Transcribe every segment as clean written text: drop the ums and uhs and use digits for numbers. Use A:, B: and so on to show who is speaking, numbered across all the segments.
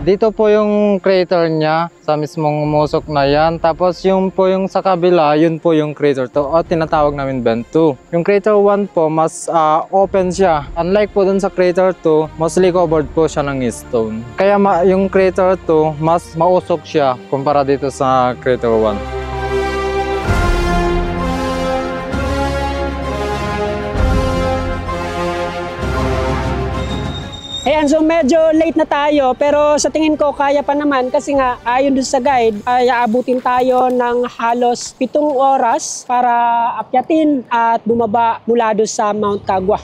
A: Dito po yung crater niya sa mismong musok na yan. Tapos yung po yung sa kabila, yun po yung crater 2 o tinatawag namin vent 2. Yung crater 1 po mas open siya. Unlike po dun sa crater 2, mostly covered po siya ng stone. Kaya yung crater 2 mas mausok siya kumpara dito sa crater 1.
B: Ayan, so medyo late na tayo pero sa tingin ko kaya pa naman kasi nga ayon dun sa guide ay aabutin tayo ng halos 7 oras para akyatin at bumaba mula doon sa Mount Kagwa.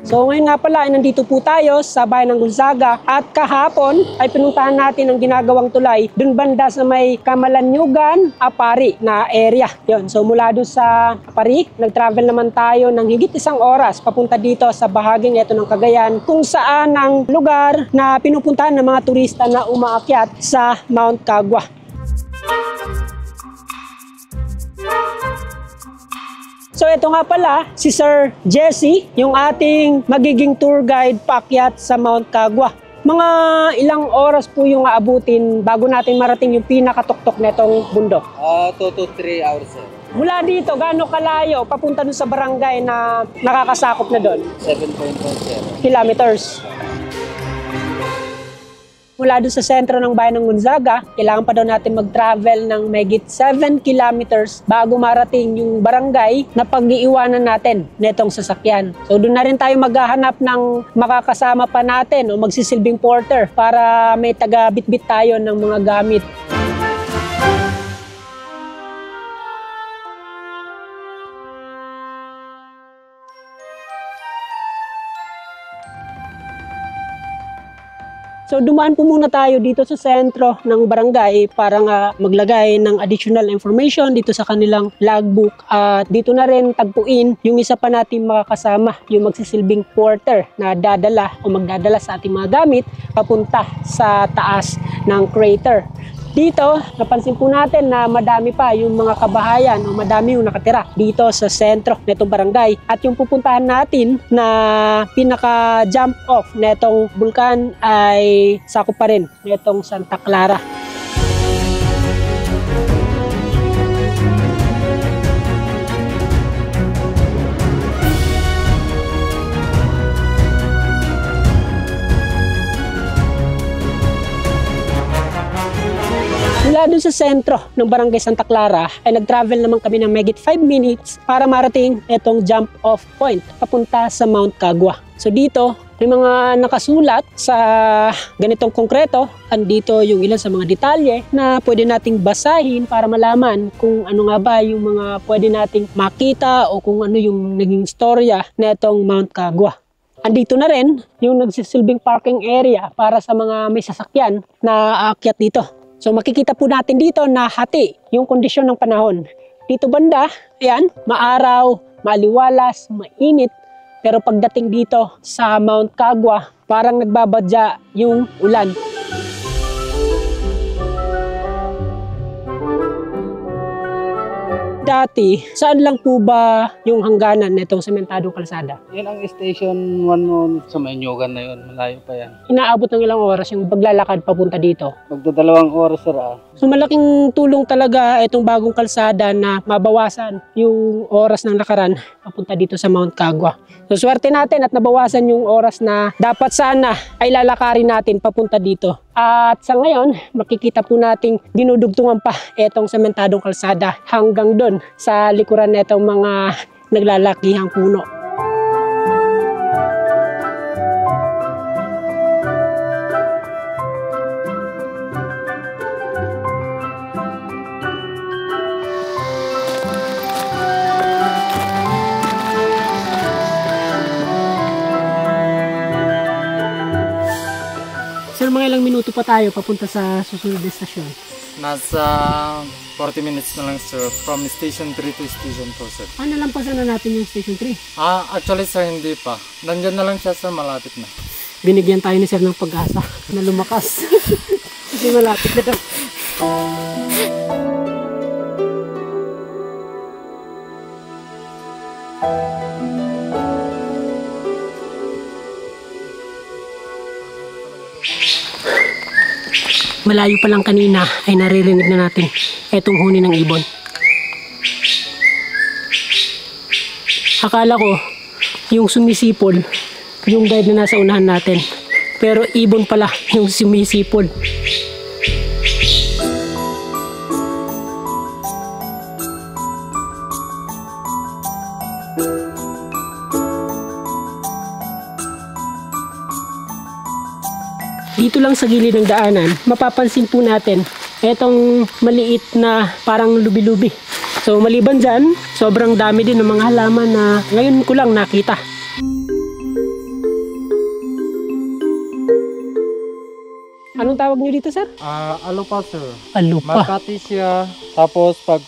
B: So ngayon nga pala ay nandito po tayo sa bayan ng Gonzaga at kahapon ay pinuntahan natin ang ginagawang tulay dun banda sa may Kamalanyugan, Apari na area. Yun. So mula doon sa Apari, nag-travel naman tayo ng higit 1 oras papunta dito sa bahaging ito ng Cagayan kung saan ang lugar na pinupuntahan ng mga turista na umaakyat sa Mount Kagwa. So ito nga pala, si Sir Jesse, yung ating magiging tour guide paakyat sa Mount Kagwa. Mga ilang oras po yung aabutin bago natin marating yung pinakatuktok netong bundok?
C: 2 to 3 hours, sir.
B: Mula dito, gaano kalayo papunta dun sa barangay na nakakasakop na doon?
C: 7.1
B: Kilometers. Mula doon sa sentro ng bayan ng Gonzaga, kailangan pa daw natin mag-travel ng mahigit 7 kilometers bago marating yung barangay na pag-iiwanan natin netong sasakyan. So doon na rin tayo maghahanap ng makakasama pa natin o magsisilbing porter para may taga-bitbit tayo ng mga gamit. So dumaan po muna tayo dito sa sentro ng barangay para nga maglagay ng additional information dito sa kanilang logbook. At dito na rin tagpuin yung isa pa natin makakasama, yung magsisilbing porter na dadala o magdadala sa ating mga gamit papunta sa taas ng crater. Dito, napansin po natin na madami pa yung mga kabahayan o madami yung nakatira dito sa sentro netong barangay. At yung pupuntahan natin na pinaka-jump off netong bulkan ay sakop pa rin netong Santa Clara. Mula dun sa sentro ng Barangay Santa Clara ay nag-travel naman kami ng mahigit 5 minutes para marating itong jump off point papunta sa Mount Kagwa. So dito, may mga nakasulat sa ganitong konkreto. Andito yung ilan sa mga detalye na pwede nating basahin para malaman kung ano nga ba yung mga pwede nating makita o kung ano yung naging storya na itong Mount Kagwa. Andito na rin yung nagsisilbing parking area para sa mga may sasakyan na aakyat dito. So makikita po natin dito na hati yung kondisyon ng panahon. Dito banda, ayan, maaraw, maliwalas, mainit. Pero pagdating dito sa Mount Kagwa, parang nagbabadya yung ulan. Dati, saan lang po ba yung hangganan nitong sementadong kalsada?
C: Yan ang station 1 mo sa Maynyugan na yun. Malayo pa yan.
B: Inaabot ng ilang oras yung paglalakad papunta dito.
C: Magdadalawang oras, sir.
B: So malaking tulong talaga itong bagong kalsada na mabawasan yung oras ng lakaran papunta dito sa Mount Kagwa. So swerte natin at nabawasan yung oras na dapat sana ay lalakarin natin papunta dito. At sa ngayon, makikita po nating dinudugtungan pa itong sementadong kalsada hanggang doon sa likuran nitong mga naglalakihang puno. Sir, mga ilang minuto pa tayo papunta sa susunod na stasyon?
A: Nasa 40 minutes na lang, sir, from station 3 to station 4, sir.
B: Nalampasan na natin yung station 3.
A: Actually, sir, hindi pa. Nandyan na lang siya, sir, malapit na.
B: Binigyan tayo ni sir ng pag-asa na lumakas. Kasi malapit na to. malayo pa lang kanina ay naririnig na natin etong huni ng ibon. Akala ko yung sumisipol yung guide na nasa unahan natin, pero ibon pala yung sumisipol. Dito lang sa gilid ng daanan, mapapansin po natin etong maliit na parang lubi-lubi. So maliban dyan, sobrang dami din ng mga halaman na ngayon ko lang nakita. Anong tawag nyo dito, sir?
A: Alupa, sir.
B: Alupa.
A: Makati siya. Tapos pag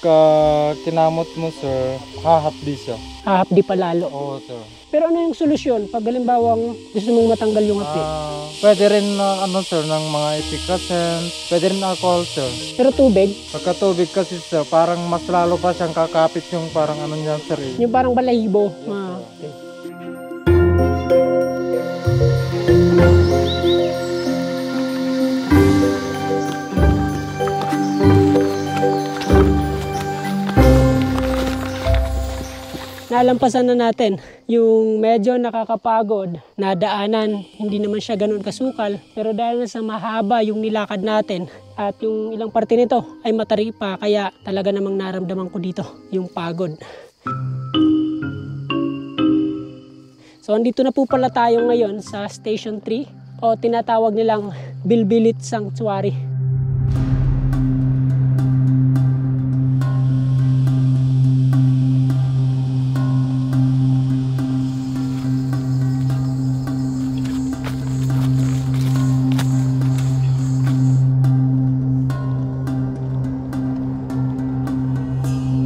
A: kinamot mo, sir, hahapdi siya.
B: Hahapdi pa lalo.
A: Oo, sir.
B: Pero ano yung solusyon pag halimbawa gusto mong matanggal yung hapdi?
A: Pwede rin sir, ng mga epicacen. Pwede rin alcohol, sir.
B: Pero tubig?
A: Pagka tubig kasi, sir, parang mas lalo pa siyang kakapit yung parang ano niyan, sir.
B: Yung parang balahibo. Okay. Nalampasan na natin yung medyo nakakapagod na daanan. Hindi naman siya ganun kasukal, pero dahil sa mahaba yung nilakad natin at yung ilang parte nito ay mataripa, kaya talaga namang naramdaman ko dito yung pagod. So andito na po pala tayo ngayon sa Station 3 o tinatawag nilang Bilbilit Sanctuary.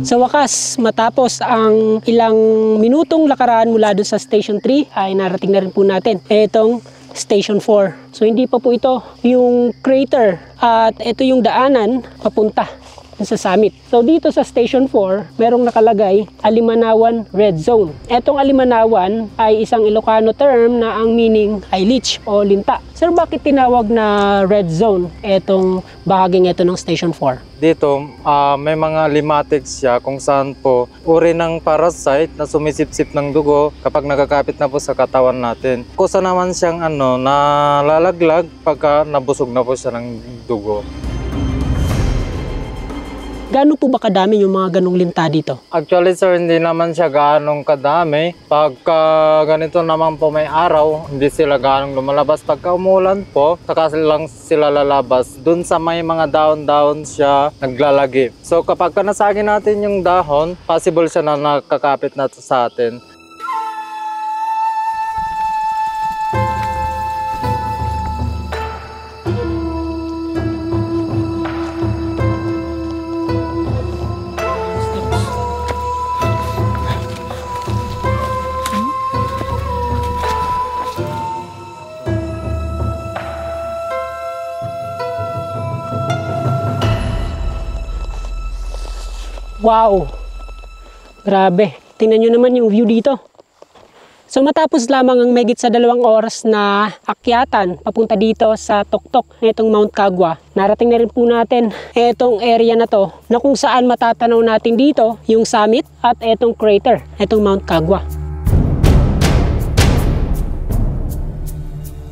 B: Sa wakas, matapos ang ilang minutong lakaran mula doon sa Station 3, ay narating na rin po natin itong Station 4. So hindi pa po ito yung crater at ito yung daanan papunta sa summit. So dito sa Station 4, merong nakalagay Alimanawan Red Zone. Etong Alimanawan ay isang Ilocano term na ang meaning ay leech o linta. Sir, bakit tinawag na Red Zone etong bahaging ito ng Station 4?
A: Dito, may mga limatics siya kung saan po uri ng parasite na sumisipsip ng dugo kapag nagkakapit na po sa katawan natin. Kusa naman siyang nalalaglag pagka nabusog na po siya ng dugo.
B: Gaano po ba kadami yung mga ganong linta dito?
A: Actually, sir, hindi naman siya gaanong kadami. Pagka ganito naman po may araw, hindi sila gaanong lumalabas. Pagka umulan po, saka lang sila lalabas. Dun sa may mga dahon-dahon siya naglalagi. So kapag nasagi natin yung dahon, possible siya na nakakapit na sa atin.
B: Wow! Grabe. Tingnan nyo naman yung view dito. So matapos lamang ang megit sa 2 oras na akyatan papunta dito sa tuktok nitong Mount Kagwa, narating na rin po natin etong area na to na kung saan matatanaw natin dito yung summit at etong crater, etong Mount Kagwa.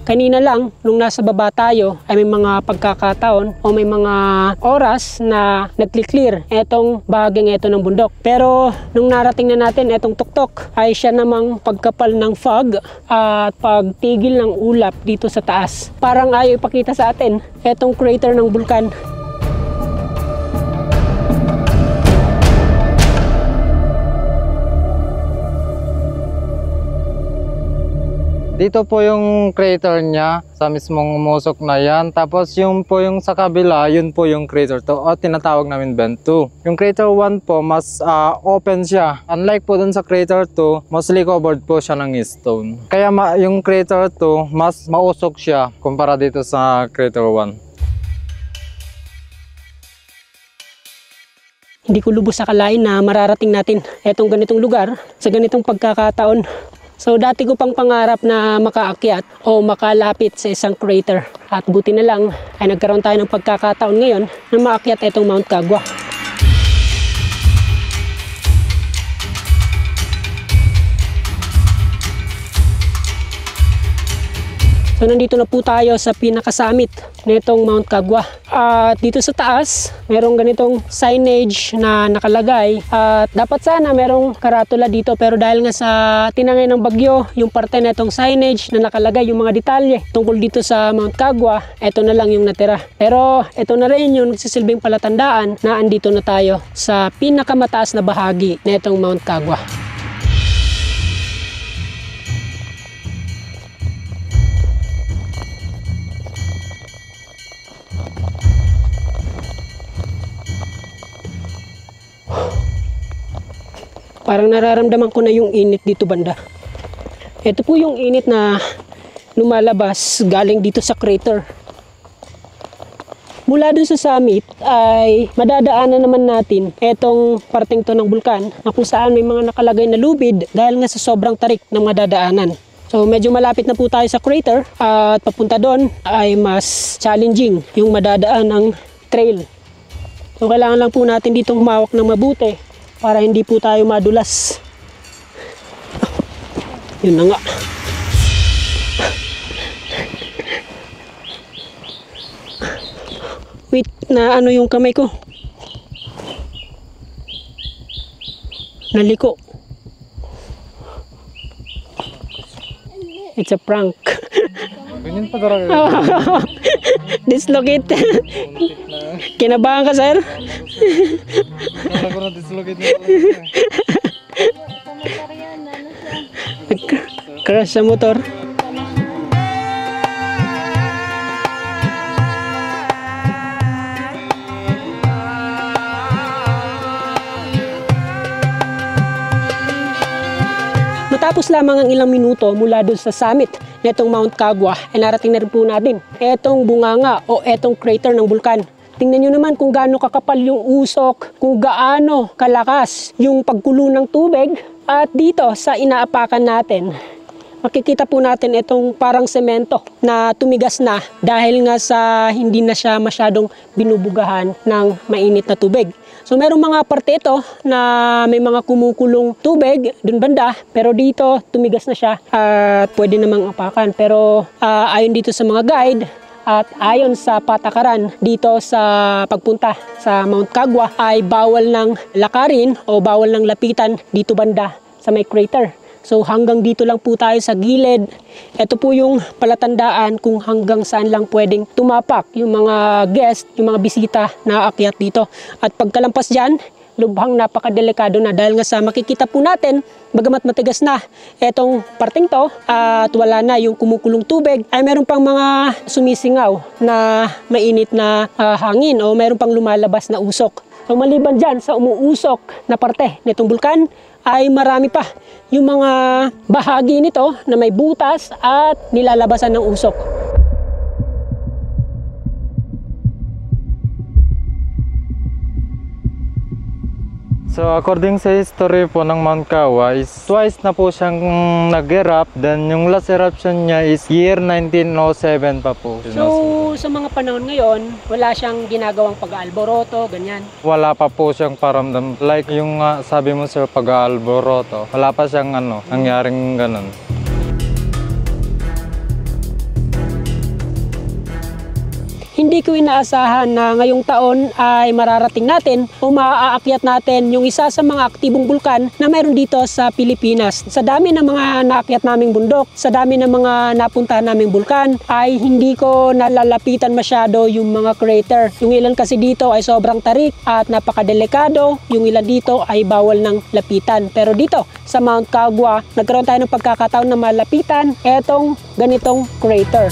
B: Kanina lang, nung nasa baba tayo, ay may mga pagkakataon o may mga oras na nag-clear etong bahaging ito ng bundok. Pero nung narating na natin etong tuktok, ay siya namang pagkapal ng fog at pagtigil ng ulap dito sa taas. Parang ayaw ipakita sa atin etong crater ng bulkan.
A: Dito po yung crater niya sa mismong umusok na yan. Tapos yung po yung sa kabila, yun po yung crater to o tinatawag namin vent 2. Yung crater 1 po mas open siya. Unlike po dun sa crater 2, mostly covered po siya ng stone. Kaya yung crater 2 mas mausok siya kumpara dito sa crater 1.
B: Hindi ko lubos akalain na mararating natin etong ganitong lugar sa ganitong pagkakataon So dati ko pang pangarap na makaakyat o makalapit sa isang crater. At buti na lang ay nagkaroon tayo ng pagkakataon ngayon na maakyat itong Mount Kagwa. So nandito na po tayo sa pinakasamit nitong Mount Kagwa. At dito sa taas, merong ganitong signage na nakalagay. At dapat sana merong karatula dito, pero dahil nga sa tinangay ng bagyo, yung parte na itong signage na nakalagay, yung mga detalye tungkol dito sa Mount Kagwa, eto na lang yung natira. Pero eto na rin yung nagsisilbing palatandaan na andito na tayo sa pinakamataas na bahagi nitong Mount Kagwa. Parang nararamdaman ko na yung init dito banda. Ito po yung init na lumalabas galing dito sa crater. Mula dun sa summit ay madadaanan naman natin etong parteng to ng bulkan na kung saan may mga nakalagay na lubid dahil nga sa sobrang tarik ng madadaanan. So medyo malapit na po tayo sa crater at papunta doon ay mas challenging yung madadaan ng trail. So kailangan lang po natin ditong humawak ng mabuti para hindi po tayo madulas. Yun na nga. Wait, na ano yung kamay ko? Naliko. It's a prank.
A: Ganyan pa talaga.
B: Dislocate. Kinabahan ka, sir?
A: Kala ko na dislocate na
B: Crash sa motor. Matapos lamang ang ilang minuto mula doon sa summit netong Mount Kagwa, ay narating na rin po natin etong bunganga o etong crater ng bulkan. Tingnan nyo naman kung gaano kakapal yung usok, kung gaano kalakas yung pagkulo ng tubig. At dito sa inaapakan natin, makikita po natin itong parang semento na tumigas na dahil nga sa hindi na siya masyadong binubugahan ng mainit na tubig. So merong mga parte ito na may mga kumukulong tubig dun banda, pero dito tumigas na siya at pwede namang apakan. Pero ayon dito sa mga guide at ayon sa patakaran dito sa pagpunta sa Mount Kagwa ay bawal ng lakarin o bawal ng lapitan dito banda sa may crater. So hanggang dito lang po tayo sa gilid. Ito po yung palatandaan kung hanggang saan lang pwedeng tumapak yung mga guest, yung mga bisita na aakyat dito. At pagkalampas dyan, lubhang napakadelikado na dahil nga sa makikita po natin, bagamat matigas na etong parteng to at wala na yung kumukulong tubig, ay meron pang mga sumisingaw na mainit na hangin o meron pang lumalabas na usok. So maliban dyan sa umuusok na parte nitong bulkan, ay marami pa yung mga bahagi nito na may butas at nilalabasan ng usok.
A: So according sa history po ng Mount Kagwa is twice na po siyang nag-erupt. Then yung last eruption niya is year 1907 pa po.
B: So sa mga panahon ngayon, wala siyang ginagawang pag-aalboroto, ganyan.
A: Wala pa po siyang paramdam. Like yung sabi mo sir, pag-aalboroto. Wala pa siyang nangyaring ganun.
B: Hindi ko inaasahan na ngayong taon ay mararating natin o maaakyat natin yung isa sa mga aktibong bulkan na mayroon dito sa Pilipinas. Sa dami ng mga naakyat naming bundok, sa dami ng mga napuntahan naming bulkan, ay hindi ko nalalapitan masyado yung mga crater. Yung ilan kasi dito ay sobrang tarik at napakadelikado, yung ilan dito ay bawal ng lapitan. Pero dito sa Mount Kagwa, nagkaroon tayo ng pagkakataon na malapitan etong ganitong crater.